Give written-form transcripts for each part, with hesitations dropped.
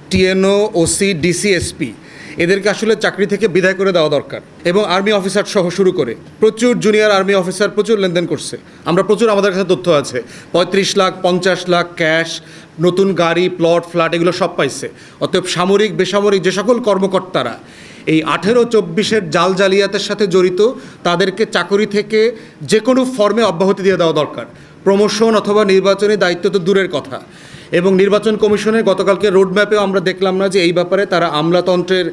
TNO, OC, DC, SP এদেরকে আসলে চাকরি থেকে বিদায় করে দেওয়া দরকার। এবং আর্মি অফিসার সহ শুরু করে প্রচুর জুনিয়র আর্মি অফিসার প্রচুর লেনদেন করছে। আমরা প্রচুর, আমাদের কাছে তথ্য আছে, 35 লাখ 50 লাখ ক্যাশ, নতুন গাড়ি, প্লট, ফ্ল্যাট এগুলো সব পাইছে। অতএব সামরিক বেসামরিক যে সকল কর্মকর্তারা এই 18-24-এর জাল জালিয়াতের সাথে জড়িত, তাদেরকে চাকরি থেকে যে কোনো ফর্মে অব্যাহতি দিয়ে দেওয়া দরকার। প্রমোশন অথবা নির্বাচনী দায়িত্ব তো দূরের কথা। এবং নির্বাচন কমিশনের গতকালকে রোডম্যাপেও আমরা দেখলাম না যে এই ব্যাপারে তারা আমলাতন্ত্রের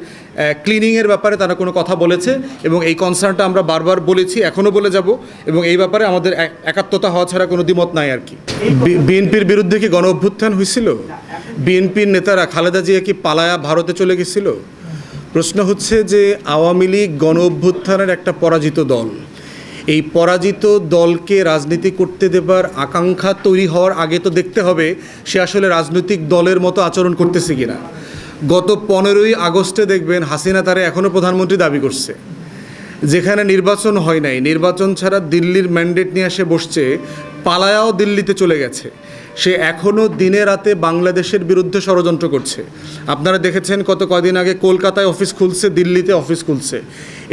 ক্লিনিংয়ের ব্যাপারে তারা কোনো কথা বলেছে, এবং এই কনসার্নটা আমরা বারবার বলেছি, এখনও বলে যাব। এবং এই ব্যাপারে আমাদের একাত্মতা হওয়া ছাড়া কোনো দ্বিমত নাই আর কি। বিএনপির বিরুদ্ধে কি গণ অভ্যুত্থান হয়েছিল? বিএনপির নেতারা খালেদা জিয়া কি পালায়া ভারতে চলে গেছিল? প্রশ্ন হচ্ছে যে আওয়ামী লীগ গণ অভ্যুত্থানের একটা পরাজিত দল। এই পরাজিত দলকে রাজনীতি করতে দেবার আকাঙ্ক্ষা তৈরি হওয়ার আগে তো দেখতে হবে সে আসলে রাজনৈতিক দলের মতো আচরণ করতেছে কিনা। গত 15ই আগস্টে দেখবেন হাসিনা তারা এখনও প্রধানমন্ত্রী দাবি করছে, যেখানে নির্বাচন হয় নাই, নির্বাচন ছাড়া দিল্লির ম্যান্ডেট নিয়ে এসে বসছে, পালায়াও দিল্লিতে চলে গেছে। সে এখনও দিনে রাতে বাংলাদেশের বিরুদ্ধে ষড়যন্ত্র করছে। আপনারা দেখেছেন কদিন আগে কলকাতায় অফিস খুলছে, দিল্লিতে অফিস খুলছে।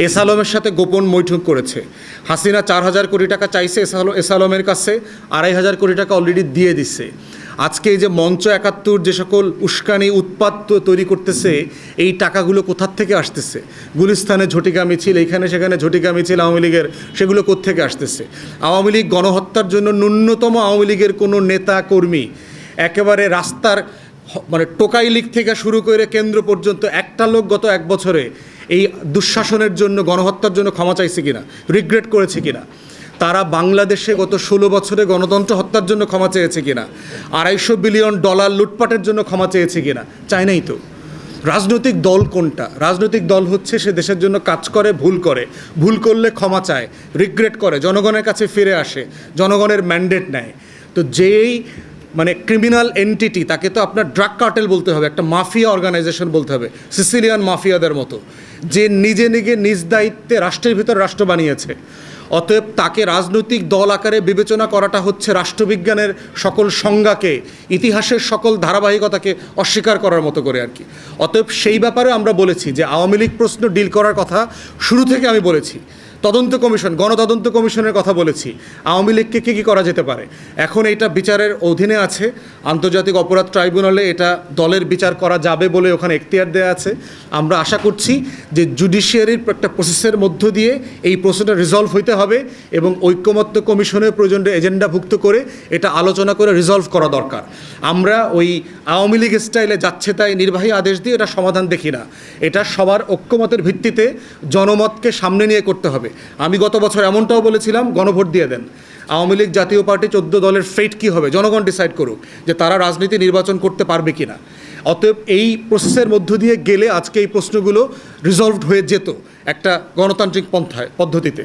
এস আলমের সাথে গোপন বৈঠক করেছে। হাসিনা 4,000 কোটি টাকা চাইছে এস আলমের কাছে, 2,500 কোটি টাকা অলরেডি দিয়ে দিচ্ছে। আজকে এই যে মঞ্চ 71 যে সকল উস্কানি উৎপাত তৈরি করতেছে, এই টাকাগুলো কোথার থেকে আসতেছে? গুলিস্তানে ঝটিকা মিছিল, এইখানে সেখানে ঝটিকা মিছিল আওয়ামী লীগের, সেগুলো কোত্থেকে আসতেছে? আওয়ামী লীগ গণহত্যার জন্য ন্যূনতম আওয়ামী লীগের কোনো নেতা কর্মী একেবারে রাস্তার মানে টোকাই লীগ থেকে শুরু করে কেন্দ্র পর্যন্ত একটা লোক গত 1 বছরে এই দুঃশাসনের জন্য, গণহত্যার জন্য ক্ষমা চাইছে কিনা, রিগ্রেট করেছে কিনা? তারা বাংলাদেশে গত 16 বছরে গণতন্ত্র হত্যার জন্য ক্ষমা চেয়েছে কিনা? $250 বিলিয়ন লুটপাটের জন্য ক্ষমা চেয়েছে কিনা? চায় নাই তো। রাজনৈতিক দল কোনটা? রাজনৈতিক দল হচ্ছে সে দেশের জন্য কাজ করে, ভুল করলে ক্ষমা চায়, রিগ্রেট করে, জনগণের কাছে ফিরে আসে, জনগণের ম্যান্ডেট নেয়। তো যেই মানে ক্রিমিনাল এন্টিটি, তাকে তো আপনার ড্রাগ কার্টেল বলতে হবে, একটা মাফিয়া অর্গানাইজেশন বলতে হবে, সিসিলিয়ান মাফিয়াদের মতো, যে নিজে নিজ দায়িত্বে রাষ্ট্রের ভিতর রাষ্ট্র বানিয়েছে। অতএব তাকে রাজনৈতিক দল আকারে বিবেচনা করাটা হচ্ছে রাষ্ট্রবিজ্ঞানের সকল সংজ্ঞাকে, ইতিহাসের সকল ধারাবাহিকতাকে অস্বীকার করার মতো করে আর কি। অতএব সেই ব্যাপারে আমরা বলেছি যে আওয়ামী লীগ প্রশ্ন ডিল করার কথা শুরু থেকে আমি বলেছি। তদন্ত কমিশন, গণতদন্ত কমিশনের কথা বলেছি। আওয়ামী লীগকে কী করা যেতে পারে? এখন এটা বিচারের অধীনে আছে, আন্তর্জাতিক অপরাধ ট্রাইব্যুনালে এটা দলের বিচার করা যাবে বলে ওখানে এখতিয়ার দেওয়া আছে। আমরা আশা করছি যে জুডিশিয়ারির একটা প্রসেসের মধ্য দিয়ে এই প্রশ্নটা রিজলভ হইতে হবে, এবং ঐক্যমত্য কমিশনের প্রয়োজনে এজেন্ডাভুক্ত করে এটা আলোচনা করে রিজলভ করা দরকার। আমরা ওই আওয়ামী লীগ স্টাইলে যাচ্ছে তাই নির্বাহী আদেশ দিয়ে এটা সমাধান দেখি না। এটা সবার ঐক্যমতের ভিত্তিতে জনমতকে সামনে নিয়ে করতে হবে। আমি গত বছর এমনটাও বলেছিলাম, গণভোট দিয়ে দেন। আওয়ামী লীগ জাতীয় পার্টি 14 দলের ফেট কী হবে জনগণ ডিসাইড করুক, যে তারা রাজনীতি নির্বাচন করতে পারবে কি না। অতএব এই প্রসেসের মধ্য দিয়ে গেলে আজকে এই প্রশ্নগুলো রিজলভড হয়ে যেত একটা গণতান্ত্রিক পদ্ধতিতে।